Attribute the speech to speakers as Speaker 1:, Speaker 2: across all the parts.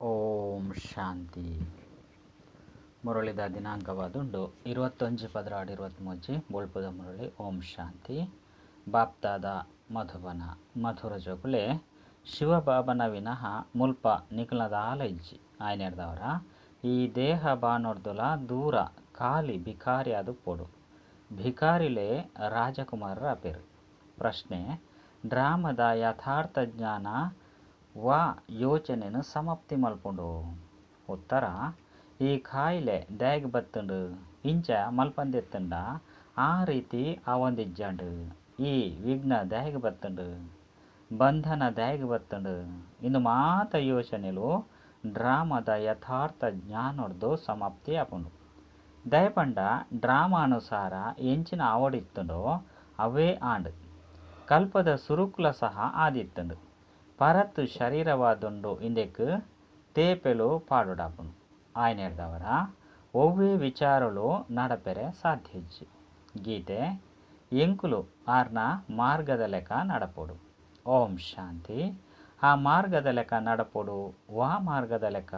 Speaker 1: ಓಂ ಶಾಂತಿ. ಮುರಳಿದ ದಿನಾಂಕವಾದುಂಡು 21/11/23 ಬೊಳ್ಪದ ಮುರಳಿ. ಓಂ ಶಾಂತಿ. ಬಾಪ್ತಾದ ಮಧುಬನ ಮಧುರ ಜೋಗುಲೆ ಶಿವಬಾಬನ ವಿನಃ ಮುಲ್ಪ ನಿಖಲದ ಆಲೈಜ್ಜಿ ಆಯ್ನೆಡ್ದವರ ಈ ದೇಹ ಬಾನೊಡ್ದುಲ ದೂರ ಖಾಲಿ ಭಿಕಾರಿ ಅದು ಪೊಡು ಭಿಕಾರಿಲೇ ರಾಜಕುಮಾರರ ಪೇರು. ಪ್ರಶ್ನೆ: ಡ್ರಾಮದ ಯಥಾರ್ಥ ಜ್ಞಾನ ವಾ ಯೋಚನೆಯನ್ನು ಸಮಾಪ್ತಿ ಮಲ್ಪುಂಡು. ಉತ್ತರ: ಈ ಕಾಯಿಲೆ ದ್ಯಾಗ್ ಬತ್ತುಂಡು ಇಂಚ ಮಲ್ಪಂದೆತ್ತಂಡ ಆ ರೀತಿ ಅವಂದಿಜ್ಜಂಡು. ಈ ವಿಘ್ನ ದ್ಯಾಗ್ ಬತ್ತುಂಡು, ಬಂಧನ ದ್ಯಾಗ್ ಬತ್ತುಂಡು. ಇಂದು ಮಾತ ಯೋಚನೆಲು ಡ್ರಾಮದ ಯಥಾರ್ಥ ಜ್ಞಾನೊಡ್ದು ಸಮಾಪ್ತಿ ಆಪುಂಡು. ದಯಪಂಡ ಡ್ರಾಮಾನುಸಾರ ಎಂಚಿನ ಅವಡಿತ್ತುಂಡೋ ಅವೇ ಆಂಡ್ ಕಲ್ಪದ ಸುರುಕುಲ ಸಹ ಆದಿತ್ತುಂಡು. ಪರತ್ತು ಶರೀರವಾದುಂಡು ಇಂದೆಕ್ ತೇಪೆಲು ಪಾಡುಡಾಪುಂಡು. ಆಯ್ನೆಡ್ದವರ ಒವ್ವೇ ವಿಚಾರಲು ನಡಪೆರೆ ಸಾಧ್ಯಜ್ಜಿ. ಗೀತೆ: ಎಂಕುಲು ಆರ್ನ ಮಾರ್ಗದ ಲೆಕ್ಕ ನಡಪೊಡು. ಓಂ ಶಾಂತಿ. ಆ ಮಾರ್ಗದ ಲೆಕ್ಕ ನಡಪೊಡು ವಾ ಮಾರ್ಗದ ಲೆಕ್ಕ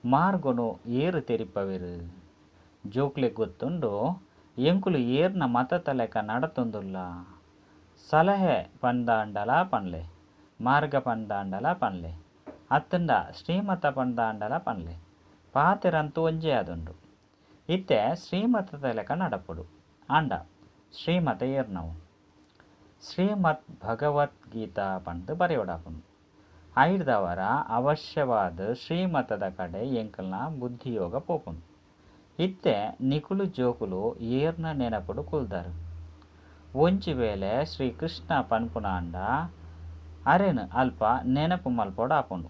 Speaker 1: ಮಾರ್ಗನು ಏರು ತೆರಿಪವೆರು. ಜೋಕ್ಲೆ ಗೊತ್ತುಂಡು ಎಂಕುಲು ಏರ್ನ ಮತತ ಲೆಕ್ಕ ನಡತೊಂದುಲ್ಲ. ಸಲಹೆ ಪಂದಾಂಡಲ ಪನ್ಲೆ, ಮಾರ್ಗ ಪಂದಾಂಡಲ ಪನ್ಲೆ, ಅತ್ತಂಡ ಶ್ರೀಮತ ಪಂದಾಂಡಲ ಪನ್ಲೆ. ಪಾತೆರಂತೂ ಒಂಜೇ ಆದುಂಡು. ಇತ್ತೆ ಶ್ರೀಮತದ ಲೆಕ್ಕ ನಡಪೊಡು. ಅಂಡ ಶ್ರೀಮತ ಏರ್ನವು ಶ್ರೀಮದ್ ಭಗವದ್ಗೀತಾ ಪಂದು ಬರೆಯೋಡಾಪುಂಡು. ಐಡ್ದವರ ಅವಶ್ಯವಾದ ಶ್ರೀಮತದ ಕಡೆ ಎಂಕಲ್ನ ಬುದ್ಧಿಯೋಗ ಪೋಪುಂಡು. ಇತ್ತೆ ನಿಕುಲು ಜೋಕುಲು ಏರ್ನ ನೆನಪುಡು ಕುಲ್ದರು. ಒಂಚಿ ವೇಳೆ ಶ್ರೀಕೃಷ್ಣ ಪನ್ಪುನಾಂಡ ಅರೆನು ಅಲ್ಪ ನೆನಪು ಮಲ್ಪೋಡು ಆಪುಂಡು.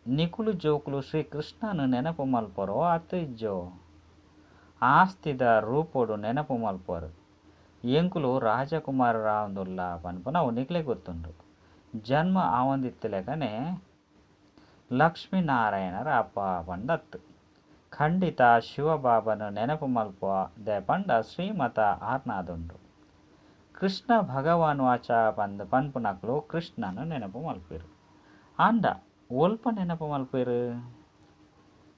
Speaker 1: ನಿಕುಲು ಜೋಕುಲು ಶ್ರೀಕೃಷ್ಣನು ನೆನಪು ಮಲ್ಪೊರೋ ಅತ್ತು ಇಜ್ಜೋ ಆಸ್ತಿದ ರೂಪೋಡು ನೆನಪು ಮಲ್ಪೋರು. ಎಂಕುಲು ರಾಜಕುಮಾರರ ಆವಂದುಲ್ಲ ಪನ್ಪುನ ಅವು ನಿಕ್ಲೆ ಗೊತ್ತುಂಡು. ಜನ್ಮ ಆವಂದಿತ್ತಲೆಗನೆ ಲಕ್ಷ್ಮೀನಾರಾಯಣರ ಅಪ್ಪ ಪಂಡತ್ತು. ಖಂಡಿತ ಶಿವಬಾಬನು ನೆನಪು ಮಲ್ಪುವ ದೆ ಪಂಡ ಶ್ರೀಮತ ಆರ್ನಾದುಂಡು. ಕೃಷ್ಣ ಭಗವಾನ್ ವಾಚ ಪಂದು ಪನ್ಪುನಕ್ಲು ಕೃಷ್ಣನು ನೆನಪು ಮಲ್ಪೇರು. ಅಂಡ ಒಲ್ಪ ನೆನಪು ಮಲ್ಪೇರು.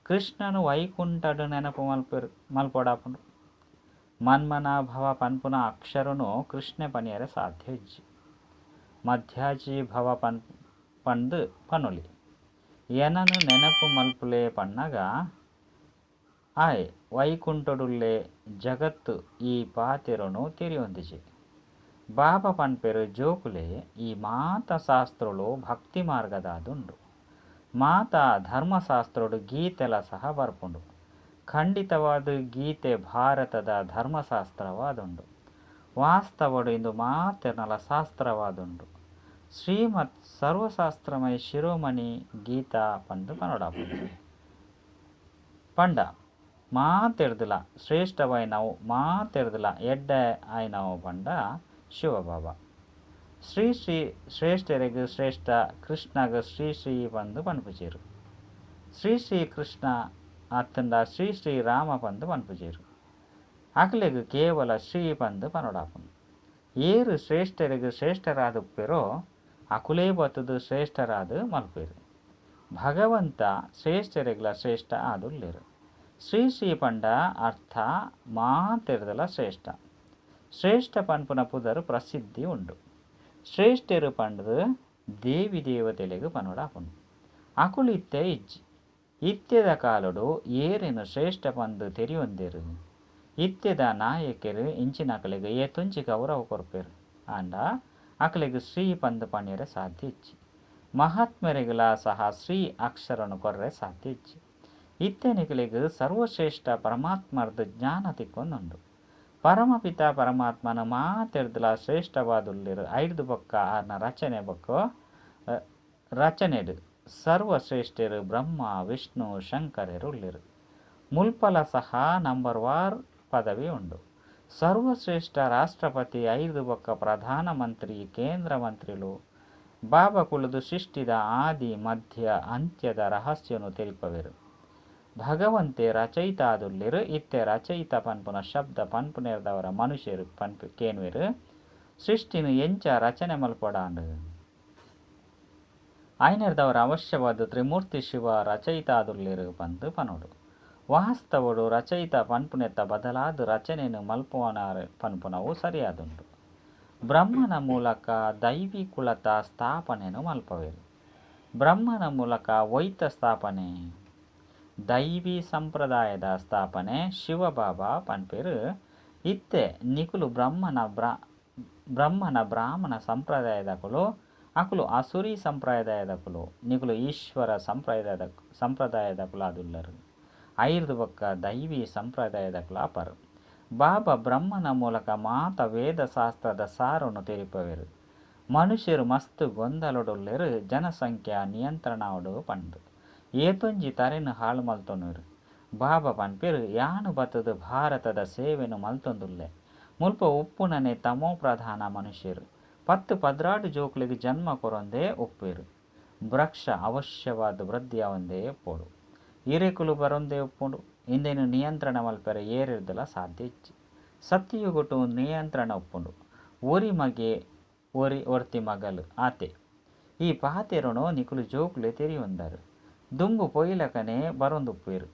Speaker 1: ಕೃಷ್ಣನು ವೈಕುಂಠಡು ನೆನಪು ಮಲ್ಪೋಡಾಪುಂಡು. ಮನ್ಮನ ಭವ ಪನ್ಪುನ ಅಕ್ಷರನು ಕೃಷ್ಣ ಪನಿಯರೆ ಸಾಧ್ಯ ಇಜ್ಜಿ. ಮಧ್ಯಾಜಿ ಭವ ಪಂದು ಪನುಲಿ ಎನನು ನೆನಪು ಮಲ್ಪುಲೆ ಪನ್ನಗ ಆಯ್ ವೈಕುಂಠಡುಲ್ಲೆ ಜಗತ್ತು ಈ ಪಾತಿರನು ತಿರಿಯೊಂದಿಜಿ. ಬಾಬಾ ಪನ್ಪೇರು ಜೋಕುಲೆ ಈ ಮಾತ ಶಾಸ್ತ್ರಲು ಭಕ್ತಿ ಮಾರ್ಗದಾದುಂಡು. ಮಾತ ಧರ್ಮಶಾಸ್ತ್ರೋಡು ಗೀತೆಲ ಸಹ ಬರ್ಪುಂಡು. ಖಂಡಿತವಾದ ಗೀತೆ ಭಾರತದ ಧರ್ಮಶಾಸ್ತ್ರವಾದುಂಡು. ವಾಸ್ತವಡು ಇಂದು ಮಾತೆರ್ನಲ ಶಾಸ್ತ್ರವಾದುಂಡು. ಶ್ರೀಮತ್ ಸರ್ವಶಾಸ್ತ್ರಮಯ ಶಿರೋಮಣಿ ಗೀತಾ ಪಂದು ಪನೊಡಾಪುಂಡು. ಪಂಡ ಮಾತೆರ್ದುಲ ಶ್ರೇಷ್ಠವೈನವು ಮಾತೆರ್ದುಲ ಎಡ್ಡೆ ಆಯ್ನವು ಪಂಡ ಶಿವಬಾಬಾ. ಶ್ರೀ ಶ್ರೀ ಶ್ರೇಷ್ಠರಿಗೆ ಶ್ರೇಷ್ಠ ಕೃಷ್ಣಗ ಶ್ರೀ ಶ್ರೀ ಪಂದು ಪನ್ಪುಜೇರು. ಶ್ರೀ ಶ್ರೀ ಕೃಷ್ಣ ಅತ್ತಂಡ ಶ್ರೀ ಶ್ರೀ ರಾಮ ಪಂದು ಪನ್ಪುಜೇರು. ಅಕ್ಲೆಗ್ ಕೇವಲ ಶ್ರೀ ಪಂದು ಪನೊಡಾಪುಂಡು. ಏರು ಶ್ರೇಷ್ಠರಿಗೆ ಶ್ರೇಷ್ಠರಾದುಪ್ಪೆರೋ ಅಕುಲೇ ಬತ್ತದು ಶ್ರೇಷ್ಠರಾದು ಮಲ್ಪೇರು. ಭಗವಂತ ಶ್ರೇಷ್ಠರಿಗ್ಲ ಶ್ರೇಷ್ಠ ಆದುಲ್ಲೇರು. ಶ್ರೀ ಶ್ರೀ ಪಂಡ ಅರ್ಥ ಮಾತೆರ್ದಲ ಶ್ರೇಷ್ಠ. ಶ್ರೇಷ್ಠ ಪನ್ಪುನ ಪುದರು ಪ್ರಸಿದ್ಧಿ ಉಂಡು. ಶ್ರೇಷ್ಠರು ಪಂಡದು ದೇವಿ ದೇವತೆಲೆಗು ಪನೊಡಾಪುಂಡು. ಅಕುಲು ಇತ್ತೆ ಇಜ್ಜಿ. ಇತ್ಯದ ಕಾಲುಡು ಏರೇನು ಶ್ರೇಷ್ಠ ಪಂದು ತೆರಿಯೊಂದೇರು. ಇತ್ಯದ ನಾಯಕರು ಇಂಚಿನ ಅಕಲೆಗ್ ಏತೊಂಚಿ ಗೌರವ ಕೊರ್ಪೇರು. ಅಂಡ ಅಕಲೆಗ್ ಶ್ರೀ ಪಂದು ಪಣಿಯರೆ ಸಾಧ್ಯ ಇಜ್ಜಿ. ಮಹಾತ್ಮರಿಗಲ ಸಹ ಶ್ರೀ ಅಕ್ಷರನು ಕೊರ್ರೆ ಸಾಧ್ಯ ಇಜ್ಜಿ. ಇತ್ತೆ ನಿಕಲೆಗ್ ಸರ್ವಶ್ರೇಷ್ಠ ಪರಮಾತ್ಮರ್ದು ಜ್ಞಾನ ತಿಕ್ಕೊಂದುಂಡು. ಪರಮಪಿತ ಪರಮಾತ್ಮನ ಮಾತೆರ್ದುಲ ಶ್ರೇಷ್ಠವಾದುಲ್ಲೇರು. ಐದು ಬೊಕ್ಕ ಆರ್ನ ರಚನೆ ಬೊಕ್ಕ ರಚನೆಡು ಸರ್ವಶ್ರೇಷ್ಠರು ಬ್ರಹ್ಮ ವಿಷ್ಣು ಶಂಕರರು ಉಳ್ಳೇರು. ಮುಲ್ಪಲ ಸಹ ನಂಬರ್ 1 ಪದವಿ ಉಂಡು. ಸರ್ವಶ್ರೇಷ್ಠ ರಾಷ್ಟ್ರಪತಿ ಐದು ಬೊಕ್ಕ ಪ್ರಧಾನ ಮಂತ್ರಿ ಕೇಂದ್ರ ಮಂತ್ರಿಲು ಬಾಬಾ ಕುಳದು ಸೃಷ್ಟಿದ ಆದಿ ಮಧ್ಯ ಅಂತ್ಯದ ರಹಸ್ಯನು ತೆರಿಪವೆರು. ಭಗವಂತೆ ರಚಯಿತ ಆದುಲ್ಲೇರು. ಇತ್ತೆ ರಚಯಿತ ಪನ್ಪುನ ಶಬ್ದ ಪನ್ಪುನೆರ್ದವರ ಮನುಷ್ಯರು ಪನ್ಪು ಕೇನ್ವೆರು. ಸೃಷ್ಟಿನು ಎಂಚ ರಚನೆ ಮಲ್ಪೊಡಾಂಡು. ಐನರ್ದವರ ಅವಶ್ಯವಾದ ತ್ರಿಮೂರ್ತಿ ಶಿವ ರಚಯಿತ ಆದುರ್ಲೇರು ಪಂದು ಪನೋಡು. ವಾಸ್ತವಡು ರಚಯಿತ ಪನ್ಪುನೆತ್ತ ಬದಲಾದ ರಚನೆಯನ್ನು ಮಲ್ಪುವನ ಪನ್ಪುನವು ಸರಿಯಾದುಂಡು. ಬ್ರಹ್ಮನ ಮೂಲಕ ದೈವಿ ಕುಲತ ಸ್ಥಾಪನೆಯನ್ನು ಮಲ್ಪವೇರು. ಬ್ರಹ್ಮನ ಮೂಲಕ ವೈತ ಸ್ಥಾಪನೆ, ದೈವಿ ಸಂಪ್ರದಾಯದ ಸ್ಥಾಪನೆ ಶಿವಬಾಬಾ ಪನ್ಪೇರು. ಇತ್ತೆ ನಿಕುಲು ಬ್ರಹ್ಮನ ಬ್ರಾಹ್ಮಣ ಸಂಪ್ರದಾಯದಕುಲು ಅಕುಲು ಅಸುರಿ ಸಂಪ್ರದಾಯದಕುಲು ನಿಕುಲು ಈಶ್ವರ ಸಂಪ್ರದಾಯದಕುಲು ಅದುಲ್ಲರು. ಐರ್ದು ಬೊಕ್ಕ ದೈವಿ ಸಂಪ್ರದಾಯದಕುಲು ಅಪರು. ಬಾಬಾ ಬ್ರಹ್ಮನ ಮೂಲಕ ಮಾತ ವೇದ ಶಾಸ್ತ್ರದ ಸಾರನ್ನು ತೆರಿಪವೇರು. ಮನುಷ್ಯರು ಮಸ್ತ್ ಗೊಂದಲೊಡುಲ್ಲೆರು ಜನಸಂಖ್ಯಾ ನಿಯಂತ್ರಣವಡು ಪಂಡು ಏತೊಂಜಿ ತರೆನು ಹಾಳು ಮಲ್ತೊನುರು. ಬಾಬಾ ಪನ್ಪೇರು ಯಾನು ಬತ್ತದು ಭಾರತದ ಸೇವೆನು ಮಲ್ತೊಂದುಲ್ಲೆ. ಮುಲ್ಪ ಉಪ್ಪುನನೆ ತಮೋ ಪ್ರಧಾನ ಮನುಷ್ಯರು 10-16 ಜೋಕ್ಲಿಗೆ ಜನ್ಮ ಕೊರೊಂದೇ ಒಪ್ಪೇರು. ವೃಕ್ಷ ಅವಶ್ಯವಾದ ವೃದ್ಧಿ ಅವಂದೇ ಪೋಡು. ಹಿರೇಕುಲು ಬರೊಂದೇ ಒಪ್ಪುಂಡು. ಇಂದೇನು ನಿಯಂತ್ರಣ ಮಲ್ಪೆರೆ ಏರಿರ್ದಲ ಸಾಧ್ಯ ಇಜ್ಜಿ. ಸತ್ಯಯುಗೊಟ್ಟು ನಿಯಂತ್ರಣ ಒಪ್ಪುಂಡು. ಒರಿ ಮಗೆ ಒರ್ತಿ ಮಗಲು ಆತೆ. ಈ ಪಾತೆರನು ನಿಕುಲು ಜೋಕುಲೆ ತೆರಿಯೊಂದರು. ದುಂಬು ಪೊಯ್ಲಕನೆ ಬರೊಂದುಪ್ಪೇರು.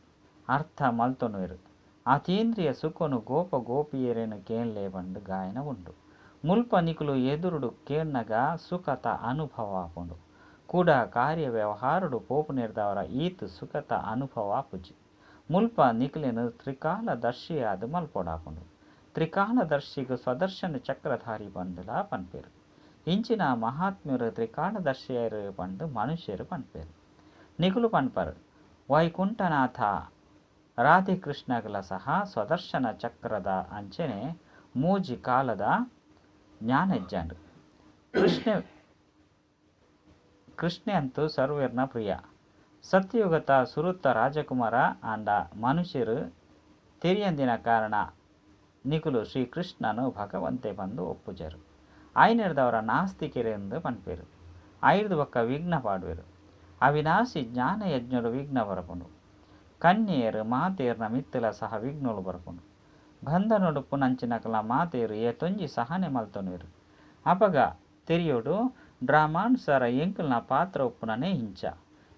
Speaker 1: ಅರ್ಥ ಮಲ್ತೊನುವೆರು. ಅತೀಂದ್ರಿಯ ಸುಖನು ಗೋಪ ಗೋಪಿಯರೇನು ಕೇಳಲೇ ಬಂದು ಗಾಯನ ಉಂಡು. ಮುಲ್ಪ ನಿಕುಲು ಎದುರುಡು ಕೇಳ್ನಗ ಸುಖತ ಅನುಭವ ಆಪುಂಡು. ಕೂಡ ಕಾರ್ಯ ವ್ಯವಹಾರಡು ಪೋಪು ನಿರ್ದವರ ಈತು ಸುಖತ ಅನುಭವ ಆಪುಜಿ. ಮುಲ್ಪ ನಿಕುಲೆನು ತ್ರಿಕಾಲದರ್ಶಿಯಾದ ಮಲ್ಪೊಡಾಪುಂಡು. ತ್ರಿಕಾಲದರ್ಶಿಗೂ ಸ್ವದರ್ಶನ ಚಕ್ರಧಾರಿ ಬಂದುಲ ಪನ್ಪೇರು. ಇಂಚಿನ ಮಹಾತ್ಮ್ಯರು ತ್ರಿಕಾಲದರ್ಶಿಯರು ಪಂಡು ಮನುಷ್ಯರು ಪನ್ಪೇರು. ನಿಕುಲು ಪನ್ಪರು ವೈಕುಂಠನಾಥ ರಾಧೇಕೃಷ್ಣಗಳ ಸಹ ಸ್ವದರ್ಶನ ಚಕ್ರದ ಅಂಚನೆ ಮೂಜಿ ಕಾಲದ ಜ್ಞಾನ ಇಜ್ಜಂಡು. ಕೃಷ್ಣೆ ಅಂತೂ ಸರ್ವೇರ್ನ ಪ್ರಿಯ. ಸತ್ಯಯುಗತ ಸುರುತ್ತ ರಾಜಕುಮಾರ ಅಂಡ ಮನುಷ್ಯರು ತೆರಿಯಂದಿನ ಕಾರಣ ನಿಕುಲು ಶ್ರೀಕೃಷ್ಣನು ಭಗವಂತೆ ಬಂದು ಒಪ್ಪುಜರು. ಐನರ್ದವರ ನಾಸ್ತಿಕೆರೆಂದು ಪನ್ಪೇರು. ಐರ್ದು ಬೊಕ್ಕ ವಿಘ್ನ ಪಾಡುವೆರು. ಅವಿನಾಶಿ ಜ್ಞಾನ ಯಜ್ಞರು ವಿಘ್ನ ಬರಪುಂಡು. ಕನ್ಯೆಯರು ಮಾತೇರ್ನ ಮಿತ್ತಲ ಸಹ ವಿಘ್ನೋಳು ಬರಪುಂಡು. ಬಂಧನೊಡುಪು ನಂಚಿನಕಲ ಮಾತೇರು ಏತೊಂಜಿ ಸಹನೆ ಮಲ್ತೊನುವೆರು. ಅಪಗ ತೆರಿಯೋಡು ಡ್ರಾಮಾನುಸಾರ ಎಂಕಲ್ನ ಪಾತ್ರ ಉಪ್ಪುನನೇ ಹಿಂಚ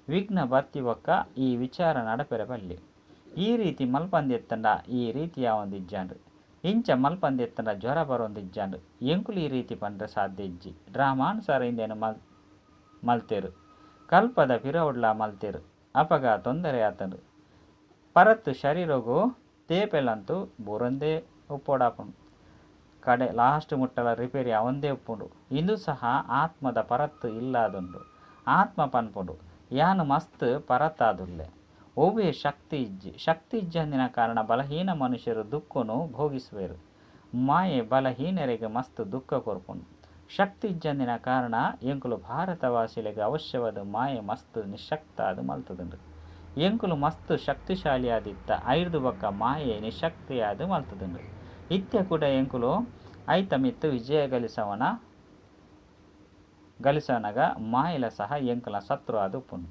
Speaker 1: ವಿಘ್ನ ಬರ್ತಿ ಒಕ್ಕ ಈ ವಿಚಾರ ನಡಪೆರೆ ಬಲ್ಲಿ. ಈ ರೀತಿ ಮಲ್ಪಂದೆತ್ತಂಡ ಈ ರೀತಿಯ ಒಂದಿಜ್ಜಾಂಡು. ಇಂಚ ಮಲ್ಪಂದೆತ್ತಂಡ ಜ್ವರ ಬರೊಂದಿಜ್ಜಾಂಡು. ಎಂಕುಲು ಈ ರೀತಿ ಪಂಡ್ರೆ ಸಾಧ್ಯ ಇಜ್ಜಿ. ಡ್ರಾಮಾನುಸಾರ ಇಂದೇನು ಮಲ್ತೇರು. ಕಲ್ಪದ ಪಿರವುಡ್ಲ ಮಲ್ತೇರು. ಅಪಗ ತೊಂದರೆ ಆತಂಡು. ಪರತ್ತು ಶರೀರಗೂ ತೇಪೆಲಂತೂ ಬುರಂದೇ ಉಪ್ಪೋಡಾಪುಂಡು. ಕಡೆ ಲಾಸ್ಟ್ ಮುಟ್ಟಲ ರಿಪೇರಿ ಅವಂದೇ ಉಪ್ಪುಂಡು. ಇಂದು ಸಹ ಆತ್ಮದ ಪರತ್ತು ಇಲ್ಲಾದುಂಡು. ಆತ್ಮ ಪನ್ಪುಂಡು ಯಾನು ಮಸ್ತ್ ಪರತ್ತಾದುಲ್ಲೆ. ಒವ್ವೇ ಶಕ್ತಿ ಇಜ್ಜಿ. ಶಕ್ತಿ ಇಜ್ಜಂದಿನ ಕಾರಣ ಬಲಹೀನ ಮನುಷ್ಯರು ದುಃಖನು ಭೋಗಿಸುವೆರು. ಮಾಯೆ ಬಲಹೀನರಿಗೆ ಮಸ್ತ್ ದುಃಖ ಕೊರ್ಪುಂಡು. ಶಕ್ತಿ ಇಜ್ಜಂದಿನ ಕಾರಣ ಎಂಕುಲು ಭಾರತವಾಸಿಲೆಗೆ ಅವಶ್ಯವಾದ ಮಾಯೆ ಮಸ್ತ್ ನಿಶಕ್ತ ಅದು ಮಲ್ತದುಂಡು. ಎಂಕುಲು ಮಸ್ತ್ ಶಕ್ತಿಶಾಲಿಯಾದಿತ್ತ ಐರ್ದು ಬೊಕ್ಕ ಮಾಯೆ ನಿಶಕ್ತಿಯಾದ ಮಲ್ತದುಂಡು. ಇತ್ಯ ಕೂಡ ಎಂಕುಲು ಐತ ಮಿತ್ತು ವಿಜಯ ಗಳಿಸವನಗ ಮಾಯಲ ಸಹ ಎಂಕುಲ ಶತ್ರು ಅದು ಉಪ್ಪುಂಡು.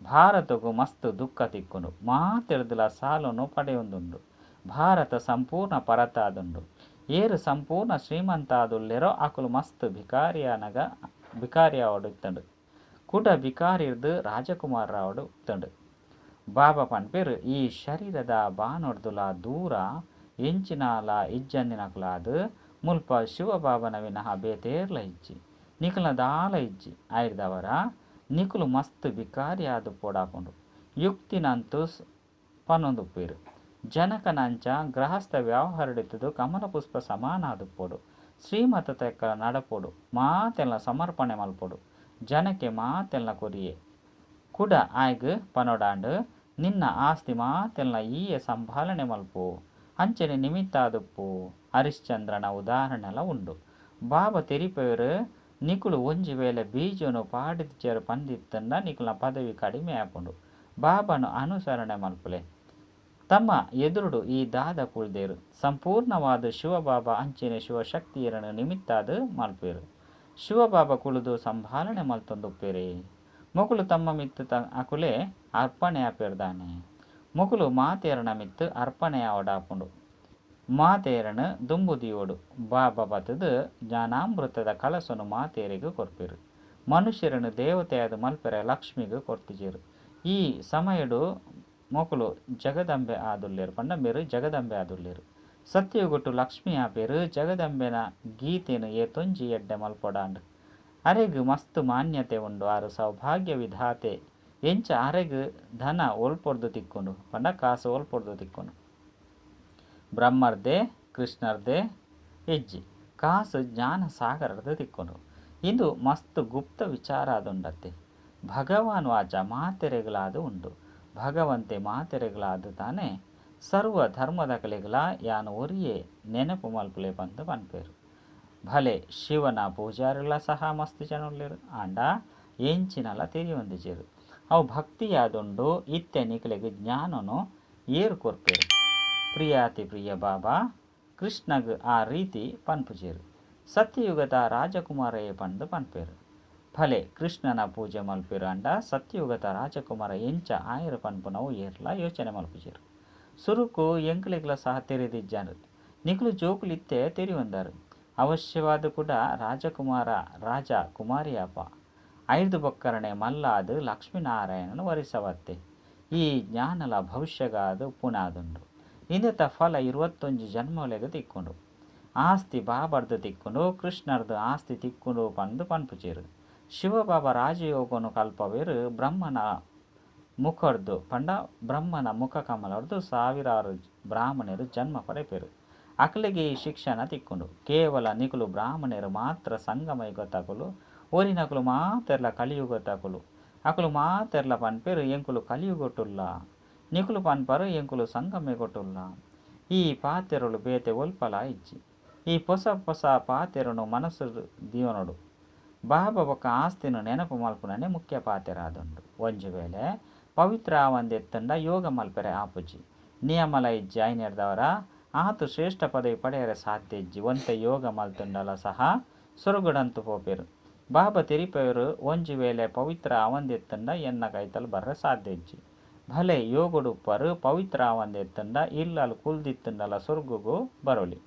Speaker 1: ಭಾರತಗೂ ಮಸ್ತ್ ದುಃಖ ತಿಕ್ಕುಂಡು. ಮಾತೆರ್ದುಲ ಸಾಲನು ಪಡೆಯೊಂದುಂಡು. ಭಾರತ ಸಂಪೂರ್ಣ ಪರತಾದುಂಡು. ಏರು ಸಂಪೂರ್ಣ ಶ್ರೀಮಂತ ಆದುಲ್ಲೆರೋ ಅಕುಲು ಮಸ್ತ್ ಭಿಕಾರಿಯಾವಡು ಇತ್ತಂಡು. ಕುಡ ಭಿಕಾರಿರ್ದು ರಾಜಕುಮಾರರಾವಡು ಇತ್ತಂಡು. ಬಾಬಾ ಪನ್ಪೇರು ಈ ಶರೀರದ ಬಾನೊಡ್ದುಲ ದೂರ ಎಂಚಿನಾಲ ಇಜ್ಜಂದಿನಕುಲಾದು ಮುಲ್ಪ ಶಿವಬಾಬನ ವಿನಃ ಬೇತೇರ್ಲ ಇಜ್ಜಿ. ನಿಕುಲ್ನ ದಾಲ ಇಜ್ಜಿ. ಐರ್ದವರ ನಿಕುಲು ಮಸ್ತ್ ಭಿಕಾರಿಯಾದು ಪೋಡಾಪುಂಡು. ಯುಕ್ತಿನಂತೂ ಪನ್ನೊಂದುಪ್ಪೇರು. ಜನಕನಂಚ ಗೃಹಸ್ಥ ವ್ಯವಹಾರಡಿತ್ತದು ಕಮಲ ಪುಷ್ಪ ಸಮಾನಾದುಪ್ಪೋಡು. ಶ್ರೀಮತ ತೆಕ್ಕ ನಡಪೋಡು. ಮಾತೆಲ್ಲ ಸಮರ್ಪಣೆ ಮಲ್ಪೋಡು. ಜನಕ್ಕೆ ಮಾತೆಲ್ಲ ಕೊರಿಯೆ ಕುಡ ಆಯ್ಗ್ ಪನೊಡಾಂಡು ನಿನ್ನ ಆಸ್ತಿ ಮಾತೆಲ್ಲ ಈಯೆ ಸಂಭಾಲನೆ ಮಲ್ಪು ಅಂಚನೆ ನಿಮಿತ್ತ ಆದುಪ್ಪು. ಹರಿಶ್ಚಂದ್ರನ ಉದಾಹರಣೆಲ್ಲ ಉಂಡು. ಬಾಬಾ ತೆರಿಪೇರು ನಿಕುಲು ಒಂಜಿ ವೇಳೆ ಬೀಜನು ಪಾಡಿದ್ಜರು ಪಂದಿತ್ತಂಡ ನಿಕುಲ್ನ ಪದವಿ ಕಡಿಮೆ ಆಪುಂಡು. ಬಾಬಾನು ಅನುಸರಣೆ ಮಲ್ಪುಲೆ. ತಮ್ಮ ಎದುರುಡು ಈ ದಾದ ಕುಳ್ದೇರು. ಸಂಪೂರ್ಣವಾದ ಶಿವಬಾಬಾ ಅಂಚೆನೆ ಶಿವಶಕ್ತಿಯರನ್ನು ನಿಮಿತ್ತಾದು ಮಲ್ಪೇರು. ಶಿವಬಾಬಾ ಕುಳಿದು ಸಂಭಾಲನೆ ಮಲ್ತೊಂದುಪ್ಪೇರೆ. ಮೊಕುಲು ತಮ್ಮ ಮಿತ್ತು ಅಕುಲೆ ಅರ್ಪಣೆ ಆಪೇರ್ದಾನೆ. ಮೊಕುಲು ಮಾತೇರನ ಮಿತ್ತು ಅರ್ಪಣೆ ಆವಡಾಪುಂಡು. ಮಾತೇರನು ದುಂಬುದಿಯೋಡು. ಬಾಬಾ ಬತ್ತದು ಜ್ಞಾನಾಮೃತದ ಕಲಸನು ಮಾತೇರಿಗೆ ಕೊರ್ಪೇರು. ಮನುಷ್ಯರನ್ನು ದೇವತೆಯಾದ ಮಲ್ಪೆರೆ ಲಕ್ಷ್ಮಿಗೂ ಕೊರ್ತಿಜೇರು. ಈ ಸಮಯಡು ಮೊಕಲು ಜಗದಂಬೆ ಆದುಲ್ಲೇರು ಪಂಡ ಮೇರು ಜಗದಂಬೆ ಆದುಲ್ಲೇರು. ಸತ್ಯಗೊಟ್ಟು ಲಕ್ಷ್ಮಿ ಆಪೇರು ಜಗದಂಬೆನ ಗೀತೆನು ಏತೊಂಜಿ ಎಡ್ಡೆ ಮಲ್ಪೊಡಾಂಡ್. ಅರೆಗ್ ಮಸ್ತ್ ಮಾನ್ಯತೆ ಉಂಡು ಆರು ಸೌಭಾಗ್ಯ ವಿಧಾತೆ ಎಂಚ ಅರೆಗ್ ಧನ ಓಲ್ಪೊಡ್ದು ತಿಕ್ಕೊಂಡು ಪಂಡ ಕಾಸು ಓಲ್ಪೊಡ್ದು ತಿಕ್ಕೊಂಡು. ಬ್ರಹ್ಮರ್ದೆ ಕೃಷ್ಣರ್ದೆ ಹೆಜ್ಜಿ ಕಾಸು ಜ್ಞಾನ ಸಾಗರದ್ದು ತಿಕ್ಕೊಂಡು. ಇಂದು ಮಸ್ತ್ ಗುಪ್ತ ವಿಚಾರ ಅದುಂಡತ್ತೆ. ಭಗವಾನ್ ವಾಚ ಮಾತೆರೆಗಳಾದು ಉಂಡು. ಭಗವಂತೆ ಮಾತೆರೆಗಳಾದು ತಾನೇ ಸರ್ವ ಧರ್ಮದ ಕಲೆಗಳ ಯಾನು ಒರಿಯೇ ನೆನಪು ಮಲ್ಪುಲೆ ಬಂದು ಪನ್ಪೇರು. ಭಲೆ ಶಿವನ ಪೂಜಾರಿಗಳ ಸಹ ಮಸ್ತ್ ಜನ ಉಳ್ಳೇರು. ಆಂಡ ಎಂಚಿನಲ ತಿರಿಯೊಂದಿಜೇರು. ಅವು ಭಕ್ತಿಯಾದುಂಡು ಇತ್ತೆ ನಿಕಲೆಗೆ ಜ್ಞಾನನು ಏರು ಕೊರ್ಪೇರು. ಪ್ರಿಯಾತಿ ಪ್ರಿಯ ಬಾಬಾ ಕೃಷ್ಣಗ್ ಆ ರೀತಿ ಪನ್ಪುಜೇರು. ಸತ್ಯಯುಗದ ರಾಜಕುಮಾರಯೇ ಪಂಡು ಪನ್ಪೇರು. ಫಲೆ ಕೃಷ್ಣನ ಪೂಜೆ ಮಲ್ಪೇರು. ಅಂಡ ಸತ್ಯಯುಗದ ರಾಜಕುಮಾರ ಎಂಚ ಆಯರು ಪನ್ಪುನವು ಏರ್ಲ ಯೋಚನೆ ಮಲ್ಪುಜೇರು. ಸುರುಕು ಎಂಕ್ಲೆಗ್ಲ ಸಹ ತೆರೆದಿಜ್ಜಾರು. ನಿಕ್ಲು ಜೋಕುಲಿತ್ತೆ ತೆರಿಯೊಂದಾರು. ಅವಶ್ಯವಾದ ಕೂಡ ರಾಜಕುಮಾರ ರಾಜ ಕುಮಾರಿಯಪ್ಪ ಐದು ಬೊಕ್ಕರಣೆ ಮಲ್ಲಾದು ಲಕ್ಷ್ಮೀನಾರಾಯಣನು ವರಿಸವತ್ತೆ. ಈ ಜ್ಞಾನಲ ಭವಿಷ್ಯಗಾದು ಪುನಾದುಂಡು. ಇಂದತ ಫಲ 21 ಜನ್ಮಲೆಗೆ ತಿಕ್ಕೊಂಡು. ಆಸ್ತಿ ಬಾಬರ್ದು ತಿಕ್ಕೊಂಡು ಕೃಷ್ಣರ್ದು ಆಸ್ತಿ ತಿಕ್ಕೊಂಡು ಪಂದು ಪನ್ಪುಜೇರು. ಶಿವಬಾಬಾ ರಾಜಯೋಗನು ಕಲ್ಪವೇರು ಬ್ರಹ್ಮನ ಮುಖರ್ದು ಪಂಡ ಬ್ರಹ್ಮನ ಮುಖ ಕಮಲರ್ದು ಸಾವಿರಾರು ಬ್ರಾಹ್ಮಣರು ಜನ್ಮ ಪಡೆಪೇರು. ಅಕಲಿಗೆ ಈ ಶಿಕ್ಷಣ ತಿಕ್ಕೊಂಡು ಕೇವಲ ನಿಕುಲು ಬ್ರಾಹ್ಮಣರು ಮಾತ್ರ ಸಂಗಮಯುಗ ತಕುಲು ಓರಿನಕುಲು ಮಾತೆರ್ಲ ಕಲಿಯುಗ ತಕುಲು ಅಕುಲು ಮಾತೆರ್ಲ ಪನ್ಪೇರು ಎಂಕುಲು ಕಲಿಯುಗೊಟ್ಟುಲ್ಲ ನಿಕುಲು ಪನ್ಪರು ಎಂಕುಲು ಸಂಗಮೆಗೊಟ್ಟುಲ್ಲ. ಈ ಪಾತೆರಳು ಬೇತೆ ಒಲ್ಪಲ ಇಜ್ಜಿ. ಈ ಹೊಸ ಹೊಸ ಪಾತೆರನು ಮನಸ್ಸು ದಿಯೋನಡು ಬಾಬಾ ಬೊಕ್ಕ ಆಸ್ತಿನು ನೆನಪು ಮಲ್ಪುನನೆ ಮುಖ್ಯ ಪಾತೆರಾದುಂಡು. ಒಂಜು ವೇಳೆ ಪವಿತ್ರ ಒಂದೆತ್ತಂಡ ಯೋಗ ಮಲ್ಪೆರೆ ಆಪುಜಿ ನಿಯಮಲ ಇಜ್ಜಿ ಐನೆರ್ದವರ ಆತು ಶ್ರೇಷ್ಠ ಪದವಿ ಪಡೆಯರೆ ಸಾಧ್ಯ ಇಜ್ಜಿ. ಒಂತೆ ಯೋಗ ಮಲ್ತುಂಡಲ ಸಹ ಸೊರಗುಡಂತು ಪೋಪೇರು. ಬಾಬಾ ತೆರಿಪೇರು ಒಂಜು ವೇಳೆ ಪವಿತ್ರ ಒಂದೆತ್ತಂಡ ಎನ್ನ ಕೈತಲು ಬರ್ರೆ ಸಾಧ್ಯ ಇಜ್ಜಿ. ಭಲೆ ಯೋಗುಡುಪ್ಪರು ಪವಿತ್ರ ಒಂದೆತ್ತಂಡ ಇಲ್ಲಲು ಕುಲ್ದಿತ್ತುಂಡಲ ಸೊರ್ಗುಗೂ ಬರೋಲಿ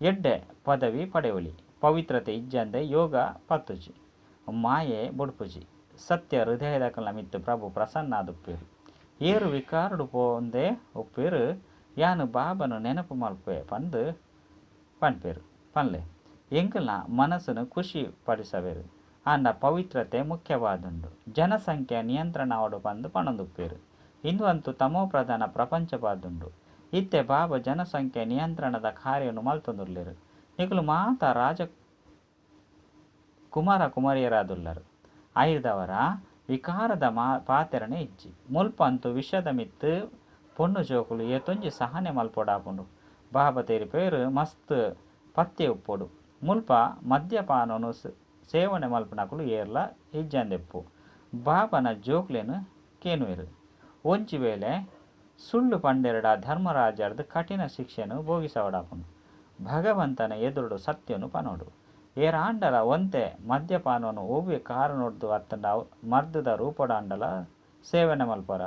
Speaker 1: ಎಡ್ಡೆ ಪದವಿ ಪಡೆಯಲಿ. ಪವಿತ್ರತೆ ಇಜ್ಜಂದೆ ಯೋಗ ಪತ್ತುಜಿ ಮಾಯೆ ಬುಡ್ಪುಜಿ. ಸತ್ಯ ಹೃದಯದ ಕಲಮಿತ್ತು ಪ್ರಭು ಪ್ರಸನ್ನಾದುಪ್ಪೇರು. ಏರು ವಿಕಾರಡು ಪೋಂದೆ ಉಪ್ಪೇರು ಯಾನು ಬಾಬನು ನೆನಪು ಮಲ್ಪೆ ಪಂದು ಪನ್ಪೇರು ಪನ್ಲೆ ಎಂಕಲ್ನ ಮನಸ್ಸನ್ನು ಖುಷಿ ಪಡಿಸವೇರು. ಆಂಡ ಪವಿತ್ರತೆ ಮುಖ್ಯವಾದುಂಡು. ಜನಸಂಖ್ಯೆ ನಿಯಂತ್ರಣ ಅವಡು ಬಂದು ಪಣದುಪ್ಪೇರು. ಇಂದು ಅಂತೂ ತಮೋ ಪ್ರಧಾನ ಪ್ರಪಂಚವಾದುಂಡು. ಇತ್ತೆ ಬಾಬಾ ಜನಸಂಖ್ಯೆ ನಿಯಂತ್ರಣದ ಕಾರ್ಯವನ್ನು ಮಲ್ತೊಂದುರ್ಲೇರು. ನಿಕುಲು ಮಾತ ರಾಜ ಕುಮಾರ ಕುಮಾರಿಯರಾದುಲ್ಲರು. ಐದವರ ವಿಕಾರದ ಪಾತೆರನೆ ಇಜ್ಜಿ. ಮುಲ್ಪ ಅಂತೂ ವಿಷದ ಮಿತ್ತು ಪೊಣ್ಣು ಜೋಕುಲು ಏತೊಂಜಿ ಸಹನೆ ಮಲ್ಪೊಡಾಪುಂಡು. ಬಾಬಾ ತೆರಿಪೇರು ಮಸ್ತ್ ಪತ್ತೆ ಉಪ್ಪೊಡು. ಮುಲ್ಪ ಮದ್ಯಪಾನನು ಸೇವನೆ ಮಲ್ಪನಕುಲು ಏರ್ಲ ಇಜ್ಜಂದೆಪ್ಪು. ಬಾಬನ ಜೋಕ್ಲೆನು ಕೇನುವೆರು. ಒಂಜಿ ವೇಳೆ ಸುಳ್ಳು ಪಂಡೆರಡ ಧರ್ಮರಾಜರ್ದು ಕಠಿಣ ಶಿಕ್ಷೆನು ಭೋಗಿಸವಡಾಪುಂಡು. ಭಗವಂತನ ಎದುರುಡು ಸತ್ಯನು ಪನೋಡು. ಏರಾಂಡಲ ಒಂತೆ ಮದ್ಯಪಾನನು ಒವ್ವೆ ಕಾರಣೊಡ್ದು ಅತ್ತಂಡ ಮರ್ದದ ರೂಪಡಾಂಡಲ ಸೇವನೆ ಮಲ್ಪರ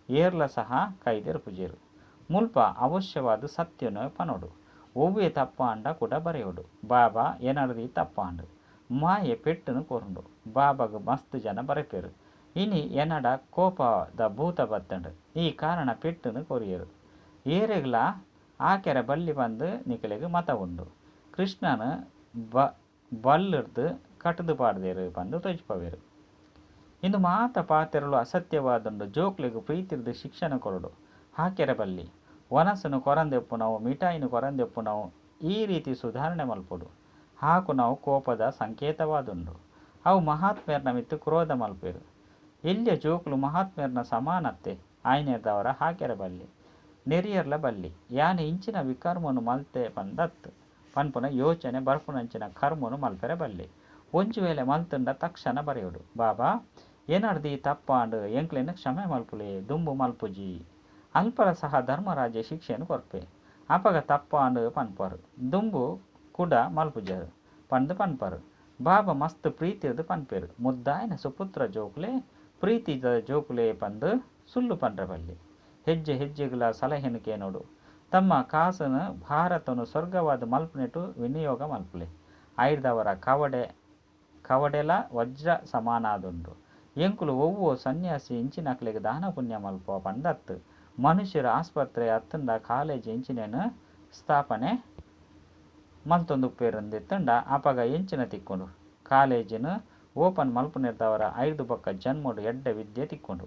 Speaker 1: ಏರ್ಲ ಸಹ ಕೈದೆರ್ಪುಜೇರು. ಮುಲ್ಪ ಅವಶ್ಯವಾದ ಸತ್ಯನು ಪನೋಡು. ಒವ್ವೆ ತಪ್ಪಾಂಡ ಕೂಡ ಬರೆಯೋಡು. ಬಾಬಾ ಏನರ್ದಿ ತಪ್ಪಾಂಡು ಮಾಯೆ ಪೆಟ್ಟುನು ಕೊರುಂಡು. ಬಾಬಾಗ ಮಸ್ತ್ ಜನ ಬರೆಪೇರು. ಇನಿ ಎನ್ನಡ ಕೋಪದ ಭೂತ ಬತ್ತಂಡು. ಈ ಕಾರಣ ಪೆಟ್ಟುನು ಕೊರಿಯರು. ಏರೆಗ್ಲ ಆಕೆರೆ ಬಲ್ಲಿ ಬಂದು ನಿಕಲೆಗೆ ಮತ ಉಂಡು. ಕೃಷ್ಣನು ಬಲ್ಲಿರ್ದು ಕಟ್ಟದು ಪಾಡ್ದೇರು ಬಂದು ತೊಜ್ಪವೇರು. ಇಂದು ಮಾತ ಪಾತೆರಲು ಅಸತ್ಯವಾದುಂಡು. ಜೋಕ್ಲೆಗು ಪ್ರೀತಿರ್ದು ಶಿಕ್ಷಣ ಕೊರಡು. ಹಾಕೆರೆ ಬಲ್ಲಿ ಒನಸನು ಕೊರಂದೆಪ್ಪು ನಾವು ಮಿಠಾಯಿನು ಕೊರಂದೆಪ್ಪು ನಾವು ಈ ರೀತಿ ಸುಧಾರಣೆ ಮಲ್ಪೊಡು. ಹಾಕು ನಾವು ಕೋಪದ ಸಂಕೇತವಾದುಂಡು. ಅವು ಮಹಾತ್ಮೇರ್ನ ಮಿತ್ತು ಕ್ರೋಧ ಮಲ್ಪೇರು. ಎಲ್ಲಿಯ ಜೋಕುಲು ಮಹಾತ್ಮೇರ್ನ ಸಮಾನತೆ ಆಯ್ನೆರ್ದವರ ಹಾಕೆರೆ ಬಲ್ಲಿ ನೆರಿಯರ್ಲ ಬಲ್ಲಿ ಯಾನು ಇಂಚಿನ ವಿಕರ್ಮನು ಮಲ್ತೆ ಪಂದತ್ ಪನ್ಪುನ ಯೋಚನೆ ಬರ್ಪುನಂಚಿನ ಕರ್ಮನು ಮಲ್ಪೆರೆ ಬಲ್ಲಿ. ಒಂಜು ವೇಳೆ ಮಲ್ತುಂಡ ತಕ್ಷಣ ಬರೆಯೋಡು. ಬಾಬಾ ಏನರ್ದಿ ತಪ್ಪಾಂಡು ಎಂಕ್ಲೆನ ಕ್ಷಮೆ ಮಲ್ಪುಲೆ ದುಂಬು ಮಲ್ಪುಜಿ. ಅಲ್ಪರ ಸಹ ಧರ್ಮರಾಜ ಶಿಕ್ಷೆಯನ್ನು ಕೊರ್ಪೆ. ಅಪಗ ತಪ್ಪಾಂಡು ಪನ್ಪರು ದುಂಬು ಕೂಡ ಮಲ್ಪುಜರು ಪಂದು ಪನ್ಪರು. ಬಾಬಾ ಮಸ್ತ್ ಪ್ರೀತಿರ್ದು ಪನ್ಪೇರು. ಮುದ್ದಾಯನ ಸುಪುತ್ರ ಜೋಕುಲೆ ಪ್ರೀತಿದ ಜೋಕುಲೆ ಪಂದು ಸುಳ್ಳು ಪಂಡ್ರೆ ಬಲ್ಲಿ. ಹೆಜ್ಜೆ ಹೆಜ್ಜೆಗಳ ಸಲಹೆನು ಕೇನೋಡು. ತಮ್ಮ ಕಾಸನು ಭಾರತನು ಸ್ವರ್ಗವಾದ ಮಲ್ಪುನೆಟು ವಿನಿಯೋಗ ಮಲ್ಪುಲೆ. ಐದವರ ಕವಡೆಲ ವಜ್ರ ಸಮಾನಾದುಂಡು. ಎಂಕುಲು ಒವ್ವೋ ಸನ್ಯಾಸಿ ಇಂಚಿನಕ್ಲೆಗ್ ದಾನ ಪುಣ್ಯ ಮಲ್ಪ ಪಂಡತ್ತು ಮನುಷ್ಯರ ಆಸ್ಪತ್ರೆ ಅತ್ತಂಡ ಕಾಲೇಜ್ ಎಂಚಿನೇನು ಸ್ಥಾಪನೆ ಮಲ್ತೊಂದುಪ್ಪೇರಂದಿತ್ತಂಡ ಅಪಗ ಎಂಚಿನ ತಿಕ್ಕೊಂಡು ಕಾಲೇಜಿನ ಓಪನ್ ಮಲ್ಪು ನಿರ್ದವರ 5 ಬೊಕ್ಕ ಜನ್ಮಡು ಎಡ್ಡೆ ವಿದ್ಯೆ ತಿಕ್ಕೊಂಡು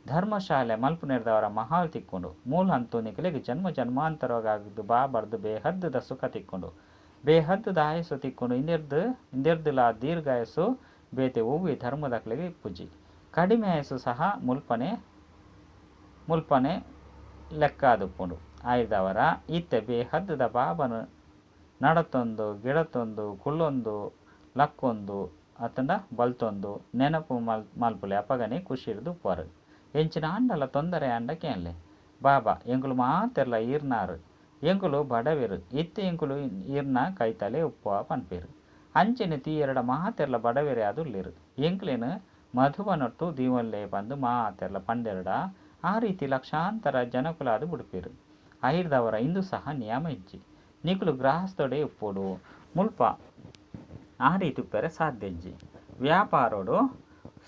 Speaker 1: ಧರ್ಮಶಾಲೆ ಮಲ್ಪು ನಿರ್ದವರ ಮಹಾಲ್ ತಿಕ್ಕೊಂಡು ಮೂಲ ಹಂತೂನಿಕಲಿಗೆ ಜನ್ಮ ಜನ್ಮಾಂತರವಾಗಿದ್ದು ಬಾಬರ್ದು ಬೇಹದ್ದದ ಸುಖ ತಿಕ್ಕೊಂಡು ಬೇಹದ್ದದ ಆಯಸ್ಸು ತಿಕ್ಕೊಂಡು ಇಂದಿರ್ದಿಲ ದೀರ್ಘಾಯಸ್ಸು ಬೇತೆ ಒವ್ವಿ ಧರ್ಮದಕ್ಲೆಗೆ ಪೂಜಿ ಕಡಿಮೆ ಆಯಸ್ಸು ಸಹ ಮುಲ್ಪನೆ ಲೆಕ್ಕಾದುಪ್ಪುಂಡು ಆಯ್ದವರ ಇತ್ತೆ ಬೇಹದ್ದದ ಬಾಬನು ನಡತೊಂದು ಗಿಡತೊಂದು ಕುಳ್ಳೊಂದು ಲಕ್ಕೊಂದು ಅತಂಡ ಬಲ್ತೊಂದು ನೆನಪು ಮಲ್ಪುಲೆ ಅಪಗನೆ ಖುಷಿರ್ದು ಪೊರು ಎಂಚಿನ ಅಂಡಲ ತೊಂದರೆ ಅಂಡಕೇನ್ಲೆ ಬಾಬಾ ಎಂಕುಲು ಮಾತೆರ್ಲ ಈರ್ನಾರು ಎಂಕುಲು ಬಡವಿರು ಇತ್ತೆ ಎಂಕುಲು ಈರ್ನ ಕೈತಲೆ ಉಪ್ಪುವ ಪನ್ಪೇರು ಅಂಚಿನ ತೀಯರಡ ಮಾತೆರ್ಲ ಬಡವೆರೆ ಅದುಲ್ಲಿರು ಎಂಕ್ಲೇನು ಮಧುವನೊಟ್ಟು ದೀವಲ್ಲೇ ಬಂದು ಮಾತೆರ್ಲ ಪಂಡೆರಡ ಆ ರೀತಿ ಲಕ್ಷಾಂತರ ಜನಕುಲಾದು ಬುಡುಪೇರು ಐರ್ದವರ ಇಂದು ಸಹ ನಿಯಮ ಇಜ್ಜಿ ನಿಕುಲು ಗ್ರಾಹಸ್ಥೊಡೆ ಉಪ್ಪೋಡು ಮುಲ್ಪ ಆ ರೀತಿ ಉಪ್ಪೆರೆ ಸಾಧ್ಯಜ್ಜಿ ವ್ಯಾಪಾರೋಡು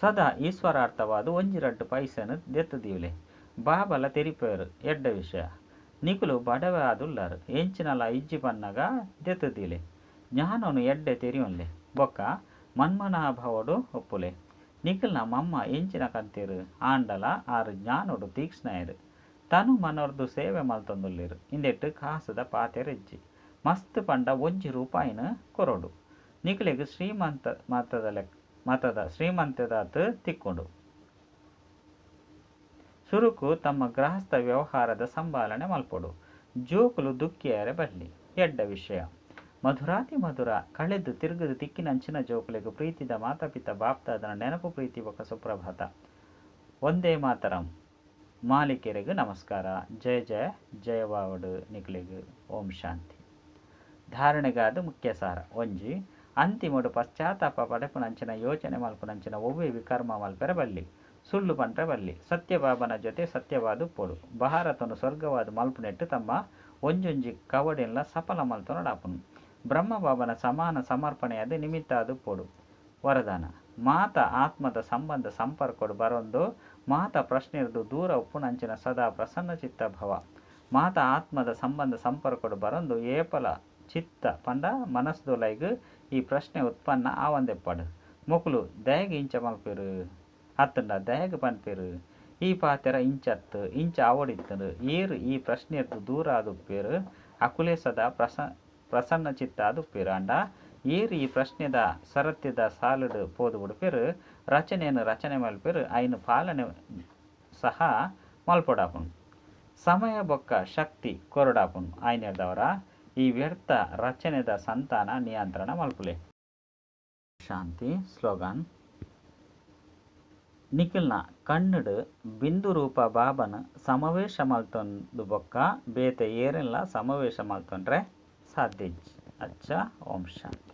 Speaker 1: ಸದಾ ಈಶ್ವರಾರ್ಥವಾದ 1-2 ಪೈಸೆನು ದೆತ್ತದೀವ್ಲೆ ಬಾಬಲ ತೆರಿಪೇರು ಎಡ್ಡ ವಿಷಯ ನಿಕುಲು ಬಡವೆ ಆದುಲ್ಲಾರು ಎಂಚಿನಲ ಇಜ್ಜಿ ಪನ್ನಗ ದೆತ್ತದೀಲೆ ಜ್ಞಾನನು ಎಡ್ಡೆ ತೆರಿಯೊನ್ಲೆ ಬೊಕ್ಕ ಮನ್ಮನಾಭವಡು ಒಪ್ಪುಲೆ ನಿಖಿಲ್ನ ಮಮ್ಮ ಎಂಚಿನ ಕಂತೀರು ಆಂಡಲ ಆರು ಜ್ಞಾನೋಡು ತೀಕ್ಷ್ಣಯರು ತನು ಮನೋರ್ದು ಸೇವೆ ಮಲ್ತೊಂದುಲ್ಲಿರು ಇಂದೆಟ್ಟು ಕಾಸದ ಪಾತೆರೆಜ್ಜಿ ಮಸ್ತ್ ಪಂಡ 1 ರೂಪಾಯಿನ ಕೊರೋಡು ನಿಖಿಲಿಗೆ ಮತದ ಶ್ರೀಮಂತದಾತು ತಿಕ್ಕೊಂಡು ಸುರುಕು ತಮ್ಮ ಗೃಹಸ್ಥ ವ್ಯವಹಾರದ ಸಂಭಾಲನೆ ಮಲ್ಪೊಡು ಜೋಕುಲು ದುಃಖಿಯರೆ ಬರಲಿ ಎಡ್ಡ ವಿಷಯ ಮಧುರಾತಿ ಮಧುರ ಕಳೆದು ತಿರುಗದು ತಿಕ್ಕಿನಂಚಿನ ಜೋಕುಲೆಗು ಪ್ರೀತಿದ ಮಾತಾಪಿತ ಬಾಪ್ತಾದನ ನೆನಪು ಪ್ರೀತಿ ಬೊಕ್ಕ ಸುಪ್ರಭಾತ ಒಂದೇ ಮಾತರಂ ಮಾಲಿಕೆರೆಗು ನಮಸ್ಕಾರ ಜಯ ಜಯ ಜಯವಾವಡು ನಿಖಿಲಿಗು ಓಂ ಶಾಂತಿ ಧಾರಣೆಗಾದ ಮುಖ್ಯ ಸಾರ ಒಂಜಿ ಅಂತಿಮಡು ಪಶ್ಚಾತ್ತಾಪ ಪಡೆಪುನಂಚಿನ ಯೋಚನೆ ಮಲ್ಪುನಂಚಿನ ಒವ್ವೆ ವಿಕರ್ಮ ಮಲ್ಪೆರೆ ಬಲ್ಲಿ ಸುಳ್ಳು ಪಂಟ್ರೆ ಬಲ್ಲಿ ಸತ್ಯಬಾಬನ ಜೊತೆ ಸತ್ಯವಾದು ಪೊಡು ಭಾರತನು ಸ್ವರ್ಗವಾದ ಮಲ್ಪುನೆಟ್ಟು ತಮ್ಮ ಒಂಜೊಂಜಿ ಕವಡೆಲ್ಲ ಸಫಲ ಮಲ್ತೊನಡಾಪುನು ಬ್ರಹ್ಮಬಾಬನ ಸಮಾನ ಸಮರ್ಪಣೆಯಾದ ನಿಮಿತ್ತ ಅದು ಪೊಡು ವರದಾನ ಮಾತ ಆತ್ಮದ ಸಂಬಂಧ ಸಂಪರ್ಕೊಡು ಬರೊಂದು ಮಾತ ಪ್ರಶ್ನೆರ್ದು ದೂರ ಉಪ್ಪುನಂಚಿನ ಸದಾ ಪ್ರಸನ್ನ ಚಿತ್ತ ಭವ ಮಾತ ಆತ್ಮದ ಸಂಬಂಧ ಸಂಪರ್ಕೊಡು ಬರೊಂದು ಏಪಲ ಚಿತ್ತ ಪಂಡ ಮನಸ್ಸುದೊಲೈಗು ಈ ಪ್ರಶ್ನೆ ಉತ್ಪನ್ನ ಆವಂದೆಪ್ಪಡು ಮೊಕುಲು ದಯಗೆ ಇಂಚ ಮಲ್ಪೇರು ಅತ್ತಂಡ ದಯಗೆ ಪನ್ಪೇರು ಈ ಪಾತೆರ ಇಂಚತ್ತು ಇಂಚ ಆವಡಿತ್ತರು ಏರು ಈ ಪ್ರಶ್ನೆರ್ದು ದೂರ ಆದುಪ್ಪೇರು ಅಕುಲೆ ಸದಾ ಪ್ರಸನ್ನ ಚಿತ್ತ ಆದುಪ್ಪೇರು ಅಂಡ ಏರು ಈ ಪ್ರಶ್ನೆದ ಸರತ್ಯದ ಸಾಲುಡು ಪೋದು ಬಿಡುಪೇರು ರಚನೆ ಮಲ್ಪೇರು ಐನು ಪಾಲನೆ ಸಹ ಮಲ್ಪೊಡಾಪುನು ಸಮಯ ಬೊಕ್ಕ ಶಕ್ತಿ ಕೊರಡಾಪುನು ಆಯ್ನೆಡ್ದವರ ಈ ವ್ಯರ್ಥ ರಚನೆದ ಸಂತಾನ ನಿಯಂತ್ರಣ ಮಲ್ಪುಲೆ ಶಾಂತಿ ಸ್ಲೋಗನ್ ನಿಖಿಲ್ನ ಕಣ್ಣುಡು ಬಿಂದು ರೂಪ ಬಾಬನ ಸಮಾವೇಶ ಮಲ್ತೊಂದು ಬೊಕ್ಕ ಬೇತೆ ಏರೆಲ್ಲ ಸಮಾವೇಶ ಮಲ್ತೊಂಡ್ರೆ ಸಾಧ್ಯ ಅಚ್ಚ ಓಂ ಶಾಂತಿ.